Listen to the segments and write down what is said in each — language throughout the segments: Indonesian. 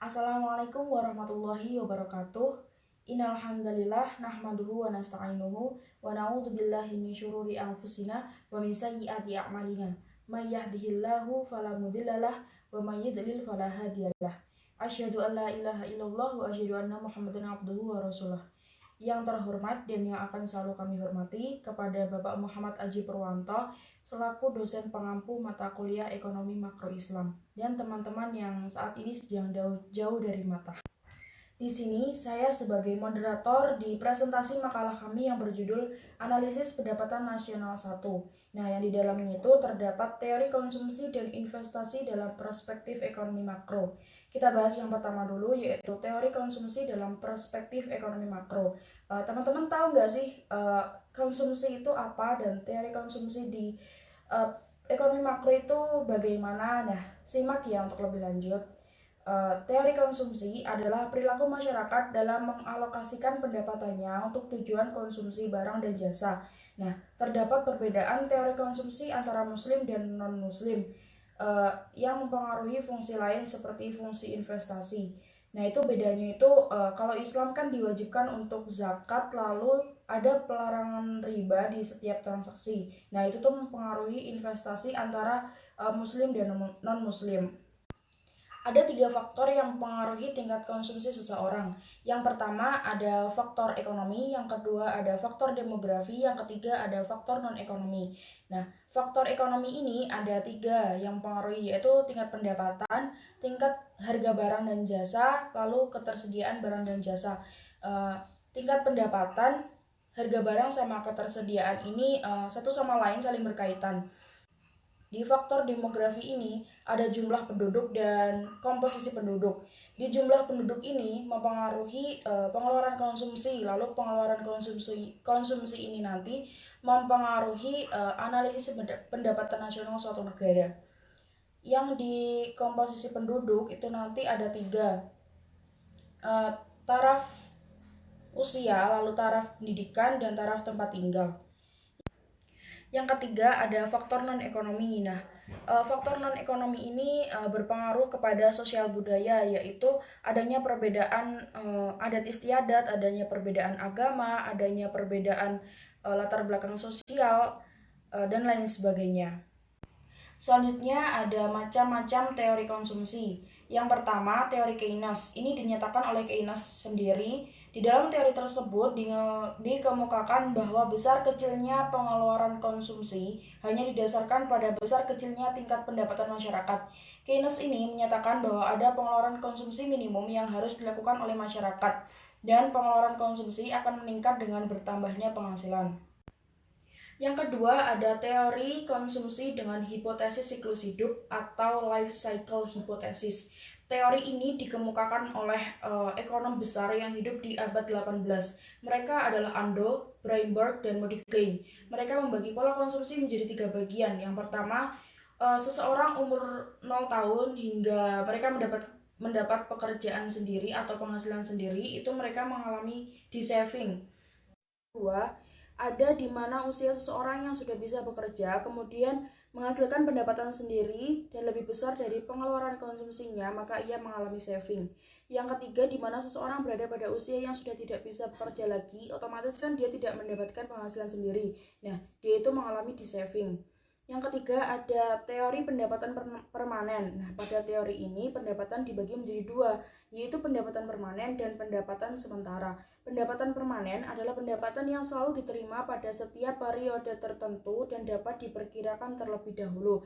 Assalamualaikum warahmatullahi wabarakatuh. Innal hamdalillah nahmaduhu wa nasta'inuhu wa na'udzubillahi min syururi anfusina wa min sayyiati a'malina. May yahdihillahu fala mudhillalah wa may yudlil fala hadiyalah. Asyhadu an la ilaha illallah wa asyhadu anna Muhammadan abduhu wa rasuluh. Yang terhormat dan yang akan selalu kami hormati kepada Bapak Muhammad Aji Purwanto selaku dosen pengampu mata kuliah Ekonomi Makro Islam dan teman-teman yang saat ini sedang jauh dari mata. Di sini saya sebagai moderator di presentasi makalah kami yang berjudul Analisis Pendapatan Nasional 1. Nah, yang di dalamnya itu terdapat teori konsumsi dan investasi dalam perspektif ekonomi makro. Kita bahas yang pertama dulu, yaitu teori konsumsi dalam perspektif ekonomi makro. Teman-teman tahu nggak sih konsumsi itu apa dan teori konsumsi di ekonomi makro itu bagaimana? Nah, simak ya untuk lebih lanjut. Teori konsumsi adalah perilaku masyarakat dalam mengalokasikan pendapatannya untuk tujuan konsumsi barang dan jasa. Nah, terdapat perbedaan teori konsumsi antara muslim dan non-muslim yang mempengaruhi fungsi lain seperti fungsi investasi. Nah, itu bedanya itu kalau Islam kan diwajibkan untuk zakat, lalu ada pelarangan riba di setiap transaksi. Nah, itu tuh mempengaruhi investasi antara muslim dan non-muslim. Ada 3 faktor yang mempengaruhi tingkat konsumsi seseorang. Yang pertama ada faktor ekonomi, yang kedua ada faktor demografi, yang ketiga ada faktor non-ekonomi. Nah, faktor ekonomi ini ada 3 yang mempengaruhi, yaitu tingkat pendapatan, tingkat harga barang dan jasa, lalu ketersediaan barang dan jasa. Tingkat pendapatan, harga barang sama ketersediaan ini satu sama lain saling berkaitan. Di faktor demografi ini ada jumlah penduduk dan komposisi penduduk. Di jumlah penduduk ini mempengaruhi pengeluaran konsumsi, lalu pengeluaran konsumsi ini nanti mempengaruhi analisis pendapatan nasional suatu negara. Yang di komposisi penduduk itu nanti ada 3, taraf usia, lalu taraf pendidikan, dan taraf tempat tinggal. Yang ketiga ada faktor non-ekonomi. Nah, faktor non-ekonomi ini berpengaruh kepada sosial budaya, yaitu adanya perbedaan adat istiadat, adanya perbedaan agama, adanya perbedaan latar belakang sosial, dan lain sebagainya. Selanjutnya ada macam-macam teori konsumsi. Yang pertama, teori Keynes. Ini dinyatakan oleh Keynes sendiri. Di dalam teori tersebut dikemukakan bahwa besar kecilnya pengeluaran konsumsi hanya didasarkan pada besar kecilnya tingkat pendapatan masyarakat. Keynes ini menyatakan bahwa ada pengeluaran konsumsi minimum yang harus dilakukan oleh masyarakat, dan pengeluaran konsumsi akan meningkat dengan bertambahnya penghasilan. Yang kedua ada teori konsumsi dengan hipotesis siklus hidup atau life cycle hypothesis. Teori ini dikemukakan oleh ekonom besar yang hidup di abad 18. Mereka adalah Ando, Brainberg, dan Modi Klein. Mereka membagi pola konsumsi menjadi 3 bagian. Yang pertama, seseorang umur 0 tahun hingga mereka mendapat pekerjaan sendiri atau penghasilan sendiri, itu mereka mengalami de-saving. Kedua, ada di mana usia seseorang yang sudah bisa bekerja kemudian menghasilkan pendapatan sendiri dan lebih besar dari pengeluaran konsumsinya, maka ia mengalami saving. Yang ketiga, di mana seseorang berada pada usia yang sudah tidak bisa bekerja lagi, otomatis kan dia tidak mendapatkan penghasilan sendiri. Nah, dia itu mengalami de-saving. Yang ketiga ada teori pendapatan permanen. Nah, pada teori ini pendapatan dibagi menjadi 2, yaitu pendapatan permanen dan pendapatan sementara. Pendapatan permanen adalah pendapatan yang selalu diterima pada setiap periode tertentu dan dapat diperkirakan terlebih dahulu.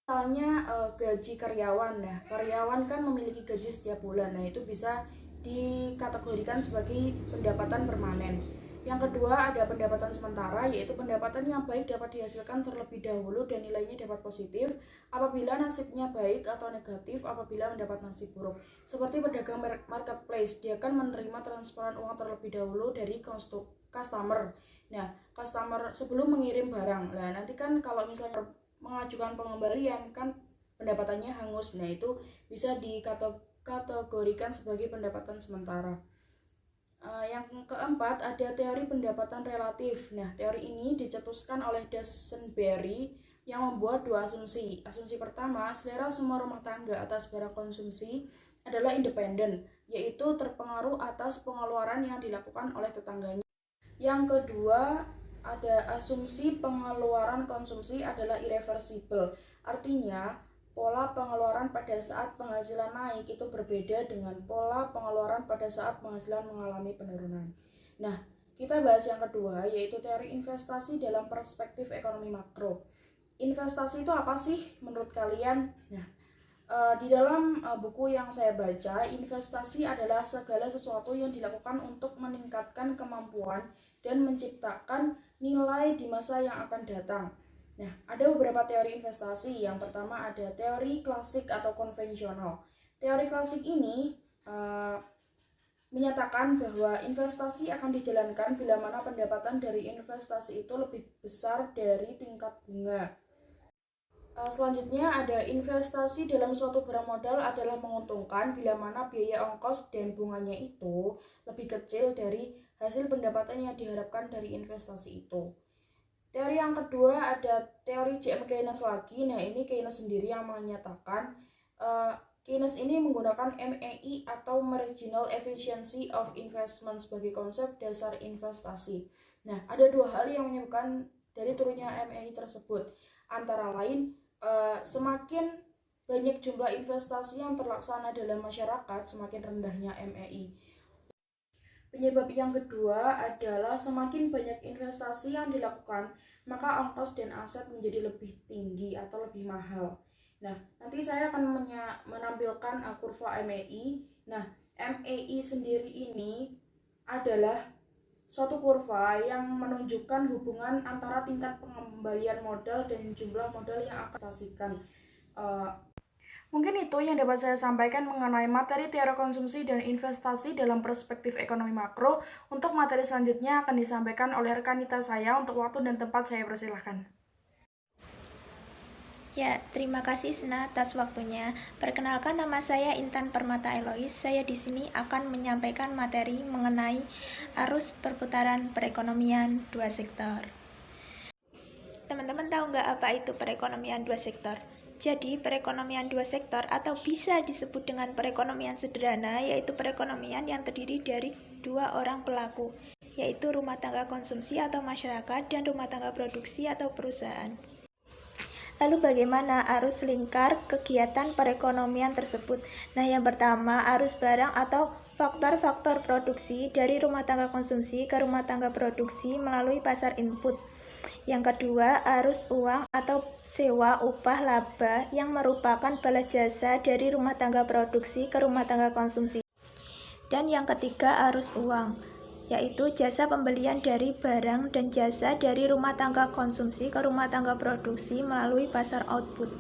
Misalnya gaji karyawan. Nah, karyawan kan memiliki gaji setiap bulan. Nah, itu bisa dikategorikan sebagai pendapatan permanen. Yang kedua ada pendapatan sementara, yaitu pendapatan yang baik dapat dihasilkan terlebih dahulu dan nilainya dapat positif apabila nasibnya baik atau negatif apabila mendapat nasib buruk. Seperti pedagang marketplace, dia akan menerima transferan uang terlebih dahulu dari customer. Nah, customer sebelum mengirim barang. Nah, nanti kan kalau misalnya mengajukan pengembalian kan pendapatannya hangus. Nah, itu bisa dikategorikan sebagai pendapatan sementara. Yang keempat ada teori pendapatan relatif. Nah, teori ini dicetuskan oleh Duesenberry yang membuat 2 asumsi. Asumsi pertama, selera semua rumah tangga atas barang konsumsi adalah independen, yaitu terpengaruh atas pengeluaran yang dilakukan oleh tetangganya. Yang kedua, ada asumsi pengeluaran konsumsi adalah irreversible. Artinya, pola pengeluaran pada saat penghasilan naik itu berbeda dengan pola pengeluaran pada saat penghasilan mengalami penurunan. Nah, kita bahas yang kedua, yaitu teori investasi dalam perspektif ekonomi makro. Investasi itu apa sih menurut kalian? Nah, di dalam buku yang saya baca, investasi adalah segala sesuatu yang dilakukan untuk meningkatkan kemampuan dan menciptakan nilai di masa yang akan datang. Nah, ada beberapa teori investasi. Yang pertama ada teori klasik atau konvensional. Teori klasik ini menyatakan bahwa investasi akan dijalankan bila mana pendapatan dari investasi itu lebih besar dari tingkat bunga. Selanjutnya ada investasi dalam suatu barang modal adalah menguntungkan bila mana biaya ongkos dan bunganya itu lebih kecil dari hasil pendapatan yang diharapkan dari investasi itu. Teori yang kedua ada teori J.M. Keynes lagi. Nah, ini Keynes sendiri yang menyatakan Keynes ini menggunakan MEI atau Marginal Efficiency of Investment sebagai konsep dasar investasi. Nah, ada dua hal yang menyebabkan dari turunnya MEI tersebut. Antara lain, semakin banyak jumlah investasi yang terlaksana dalam masyarakat, semakin rendahnya MEI. Penyebab yang kedua adalah semakin banyak investasi yang dilakukan, maka ongkos dan aset menjadi lebih tinggi atau lebih mahal. Nah, nanti saya akan menampilkan kurva MEI. Nah, MEI sendiri ini adalah suatu kurva yang menunjukkan hubungan antara tingkat pengembalian modal dan jumlah modal yang akan dikasihkan. Mungkin itu yang dapat saya sampaikan mengenai materi teori konsumsi dan investasi dalam perspektif ekonomi makro. Untuk materi selanjutnya akan disampaikan oleh rekanita saya. Untuk waktu dan tempat saya persilahkan. Ya, terima kasih Sena atas waktunya. Perkenalkan, nama saya Intan Permata Elois. Saya di sini akan menyampaikan materi mengenai arus perputaran perekonomian dua sektor. Teman-teman tahu nggak apa itu perekonomian dua sektor? Jadi, perekonomian dua sektor atau bisa disebut dengan perekonomian sederhana, yaitu perekonomian yang terdiri dari dua orang pelaku, yaitu rumah tangga konsumsi atau masyarakat dan rumah tangga produksi atau perusahaan. Lalu bagaimana arus lingkar kegiatan perekonomian tersebut? Nah, yang pertama, arus barang atau faktor-faktor produksi dari rumah tangga konsumsi ke rumah tangga produksi melalui pasar input. Yang kedua, arus uang atau sewa upah laba yang merupakan balas jasa dari rumah tangga produksi ke rumah tangga konsumsi. Dan yang ketiga, arus uang, yaitu jasa pembelian dari barang dan jasa dari rumah tangga konsumsi ke rumah tangga produksi melalui pasar output.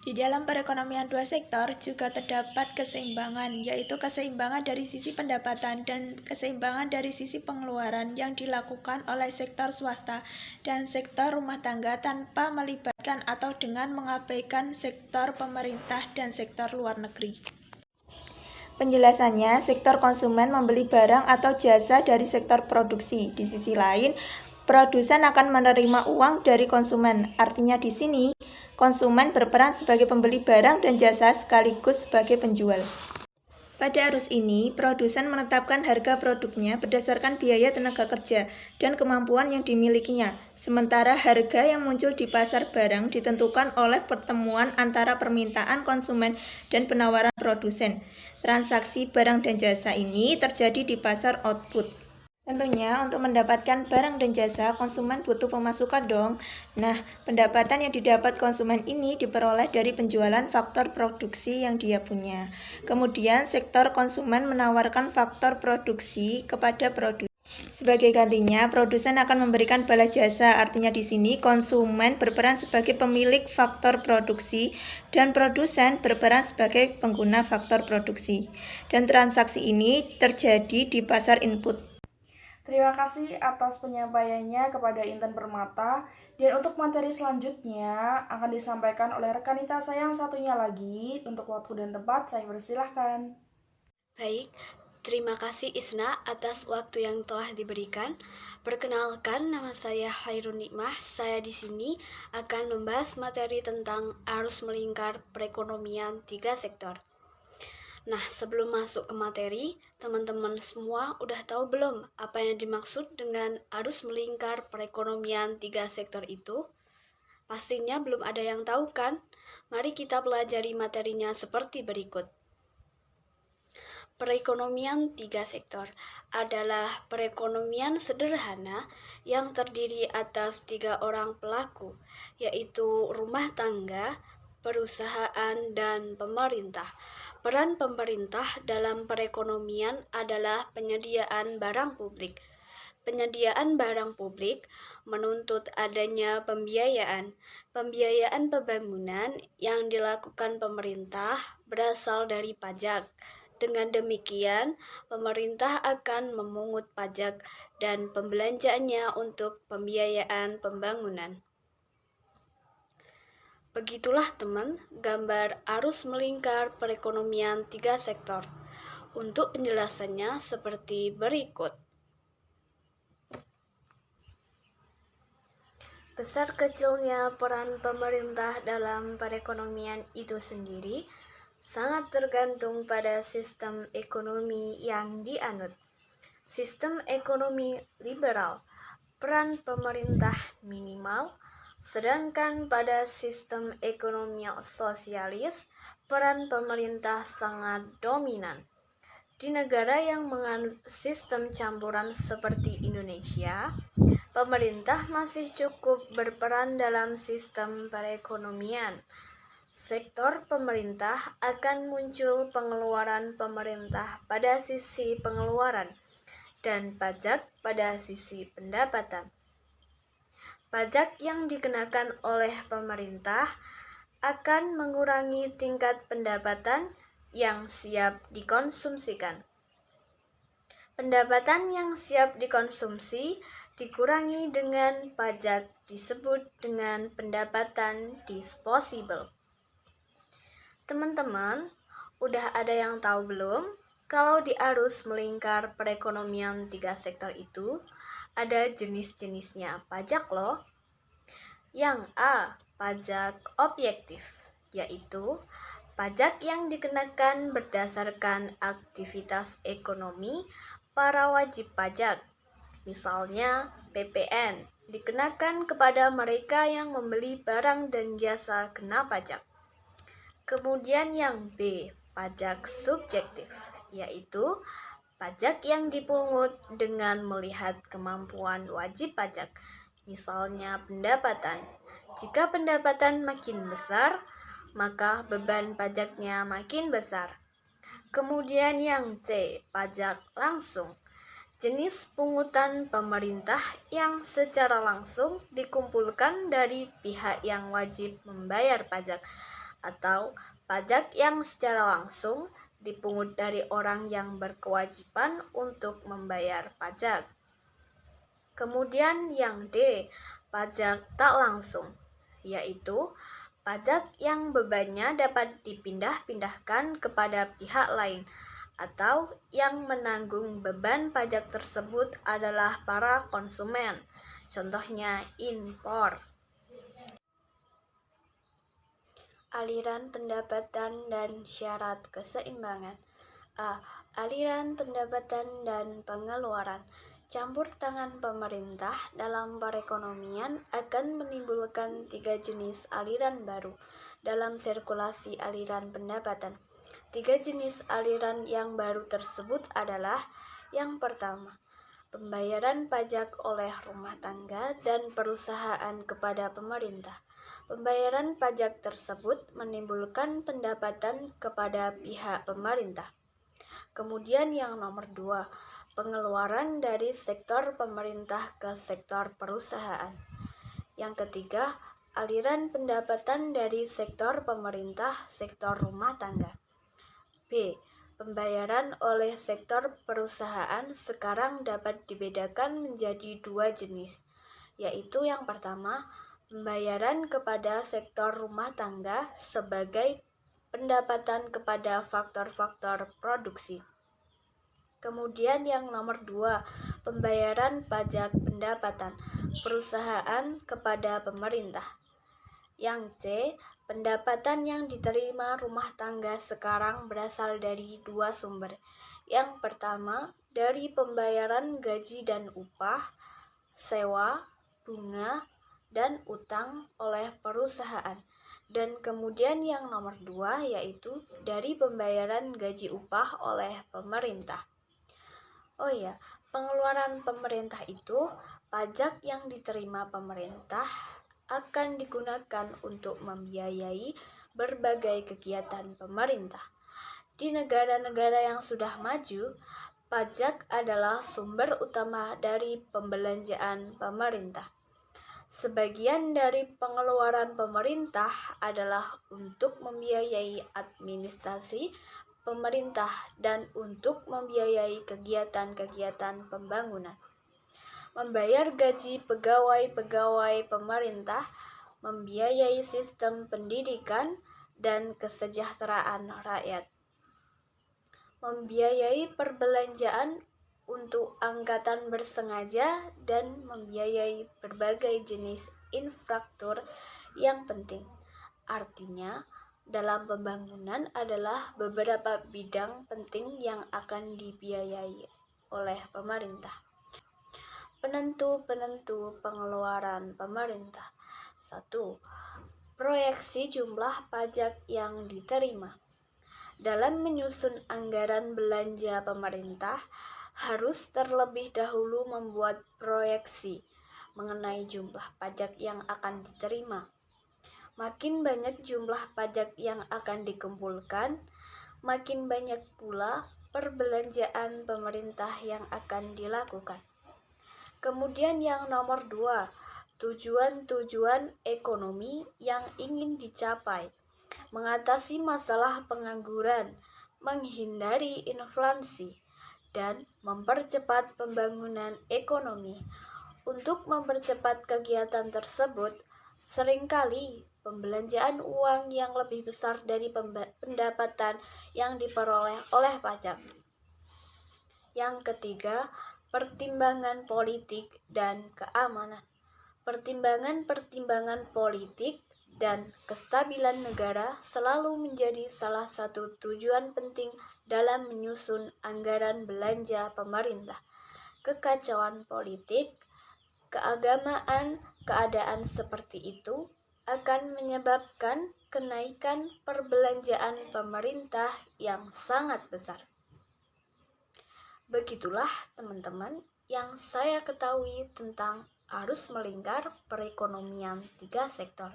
Di dalam perekonomian dua sektor juga terdapat keseimbangan, yaitu keseimbangan dari sisi pendapatan dan keseimbangan dari sisi pengeluaran yang dilakukan oleh sektor swasta dan sektor rumah tangga tanpa melibatkan atau dengan mengabaikan sektor pemerintah dan sektor luar negeri. Penjelasannya, sektor konsumen membeli barang atau jasa dari sektor produksi. Di sisi lain, produsen akan menerima uang dari konsumen. Artinya di sini, konsumen berperan sebagai pembeli barang dan jasa sekaligus sebagai penjual. Pada arus ini, produsen menetapkan harga produknya berdasarkan biaya tenaga kerja dan kemampuan yang dimilikinya. Sementara harga yang muncul di pasar barang ditentukan oleh pertemuan antara permintaan konsumen dan penawaran produsen. Transaksi barang dan jasa ini terjadi di pasar output. Tentunya untuk mendapatkan barang dan jasa, konsumen butuh pemasukan dong. Nah, pendapatan yang didapat konsumen ini diperoleh dari penjualan faktor produksi yang dia punya. Kemudian, sektor konsumen menawarkan faktor produksi kepada produsen. Sebagai gantinya, produsen akan memberikan balas jasa. Artinya di sini konsumen berperan sebagai pemilik faktor produksi dan produsen berperan sebagai pengguna faktor produksi. Dan transaksi ini terjadi di pasar input. Terima kasih atas penyampaiannya kepada Intan Permata. Dan untuk materi selanjutnya akan disampaikan oleh rekanita saya yang satunya lagi. Untuk waktu dan tempat saya persilahkan. Baik, terima kasih Isna atas waktu yang telah diberikan. Perkenalkan, nama saya Hairun Nikmah. Saya di sini akan membahas materi tentang arus melingkar perekonomian tiga sektor. Nah, sebelum masuk ke materi, teman-teman semua udah tahu belum apa yang dimaksud dengan arus melingkar perekonomian 3 sektor itu? Pastinya belum ada yang tahu kan? Mari kita pelajari materinya seperti berikut. Perekonomian 3 sektor adalah perekonomian sederhana yang terdiri atas 3 orang pelaku, yaitu rumah tangga, perusahaan, dan pemerintah. Peran pemerintah dalam perekonomian adalah penyediaan barang publik. Penyediaan barang publik menuntut adanya pembiayaan. Pembiayaan pembangunan yang dilakukan pemerintah berasal dari pajak. Dengan demikian, pemerintah akan memungut pajak dan pembelanjaannya untuk pembiayaan pembangunan. Begitulah teman, gambar arus melingkar perekonomian 3 sektor. Untuk penjelasannya seperti berikut. Besar kecilnya peran pemerintah dalam perekonomian itu sendiri sangat tergantung pada sistem ekonomi yang dianut. Sistem ekonomi liberal, peran pemerintah minimal, sedangkan pada sistem ekonomi sosialis, peran pemerintah sangat dominan. Di negara yang menganut sistem campuran seperti Indonesia, pemerintah masih cukup berperan dalam sistem perekonomian. Sektor pemerintah akan muncul pengeluaran pemerintah pada sisi pengeluaran dan pajak pada sisi pendapatan. Pajak yang dikenakan oleh pemerintah akan mengurangi tingkat pendapatan yang siap dikonsumsikan. Pendapatan yang siap dikonsumsi dikurangi dengan pajak disebut dengan pendapatan disposable. Teman-teman, udah ada yang tahu belum? Kalau di arus melingkar perekonomian 3 sektor itu, ada jenis-jenisnya pajak loh. Yang A, pajak objektif, yaitu pajak yang dikenakan berdasarkan aktivitas ekonomi para wajib pajak. Misalnya, PPN dikenakan kepada mereka yang membeli barang dan jasa kena pajak. Kemudian yang B, pajak subjektif, yaitu pajak yang dipungut dengan melihat kemampuan wajib pajak, misalnya pendapatan. Jika pendapatan makin besar, maka beban pajaknya makin besar. Kemudian yang C, pajak langsung, jenis pungutan pemerintah yang secara langsung dikumpulkan dari pihak yang wajib membayar pajak, atau pajak yang secara langsung dipungut dari orang yang berkewajiban untuk membayar pajak. Kemudian yang D, pajak tak langsung, yaitu pajak yang bebannya dapat dipindah-pindahkan kepada pihak lain, atau yang menanggung beban pajak tersebut adalah para konsumen, contohnya impor. Aliran pendapatan dan syarat keseimbangan. A. Aliran pendapatan dan pengeluaran. Campur tangan pemerintah dalam perekonomian akan menimbulkan 3 jenis aliran baru dalam sirkulasi aliran pendapatan. 3 jenis aliran yang baru tersebut adalah: yang pertama, pembayaran pajak oleh rumah tangga dan perusahaan kepada pemerintah. Pembayaran pajak tersebut menimbulkan pendapatan kepada pihak pemerintah. Kemudian yang nomor 2, pengeluaran dari sektor pemerintah ke sektor perusahaan. Yang ketiga, aliran pendapatan dari sektor pemerintah sektor rumah tangga. B. Pembayaran oleh sektor perusahaan sekarang dapat dibedakan menjadi 2 jenis, yaitu yang pertama, pembayaran kepada sektor rumah tangga sebagai pendapatan kepada faktor-faktor produksi. Kemudian yang nomor 2, pembayaran pajak pendapatan perusahaan kepada pemerintah. Yang C, pendapatan yang diterima rumah tangga sekarang berasal dari dua sumber. Yang pertama, dari pembayaran gaji dan upah, sewa, bunga, dan utang oleh perusahaan. Dan kemudian yang nomor dua yaitu dari pembayaran gaji upah oleh pemerintah. Oh iya, pengeluaran pemerintah itu, pajak yang diterima pemerintah akan digunakan untuk membiayai berbagai kegiatan pemerintah. Di negara-negara yang sudah maju, pajak adalah sumber utama dari pembelanjaan pemerintah. Sebagian dari pengeluaran pemerintah adalah untuk membiayai administrasi pemerintah dan untuk membiayai kegiatan-kegiatan pembangunan. Membayar gaji pegawai-pegawai pemerintah, membiayai sistem pendidikan dan kesejahteraan rakyat, membiayai perbelanjaan untuk angkatan bersengaja, dan membiayai berbagai jenis infrastruktur yang penting. Artinya, dalam pembangunan adalah beberapa bidang penting yang akan dibiayai oleh pemerintah. Penentu-penentu pengeluaran pemerintah. 1. Proyeksi jumlah pajak yang diterima. Dalam menyusun anggaran belanja pemerintah, harus terlebih dahulu membuat proyeksi mengenai jumlah pajak yang akan diterima. Makin banyak jumlah pajak yang akan dikumpulkan, makin banyak pula perbelanjaan pemerintah yang akan dilakukan. Kemudian yang nomor 2, tujuan-tujuan ekonomi yang ingin dicapai. Mengatasi masalah pengangguran, menghindari inflasi, dan mempercepat pembangunan ekonomi. Untuk mempercepat kegiatan tersebut, seringkali pembelanjaan uang yang lebih besar dari pendapatan yang diperoleh oleh pajak. Yang ketiga, pertimbangan politik dan keamanan. Pertimbangan-pertimbangan politik dan kestabilan negara selalu menjadi salah satu tujuan penting dalam menyusun anggaran belanja pemerintah. Kekacauan politik, keagamaan, keadaan seperti itu akan menyebabkan kenaikan perbelanjaan pemerintah yang sangat besar. Begitulah teman-teman yang saya ketahui tentang arus melingkar perekonomian 3 sektor.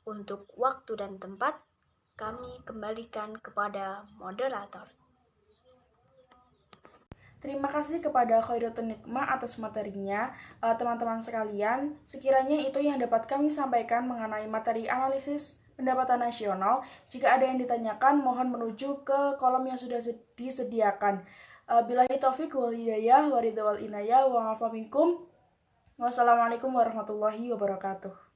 Untuk waktu dan tempat, kami kembalikan kepada moderator. Terima kasih kepada Khairuddin Nikmah atas materinya. Teman-teman sekalian, sekiranya itu yang dapat kami sampaikan mengenai materi analisis pendapatan nasional. Jika ada yang ditanyakan, mohon menuju ke kolom yang sudah disediakan. Billahi taufiq wal hidayah, waridha wal inayah, wa afa minkum. Wassalamualaikum warahmatullahi wabarakatuh.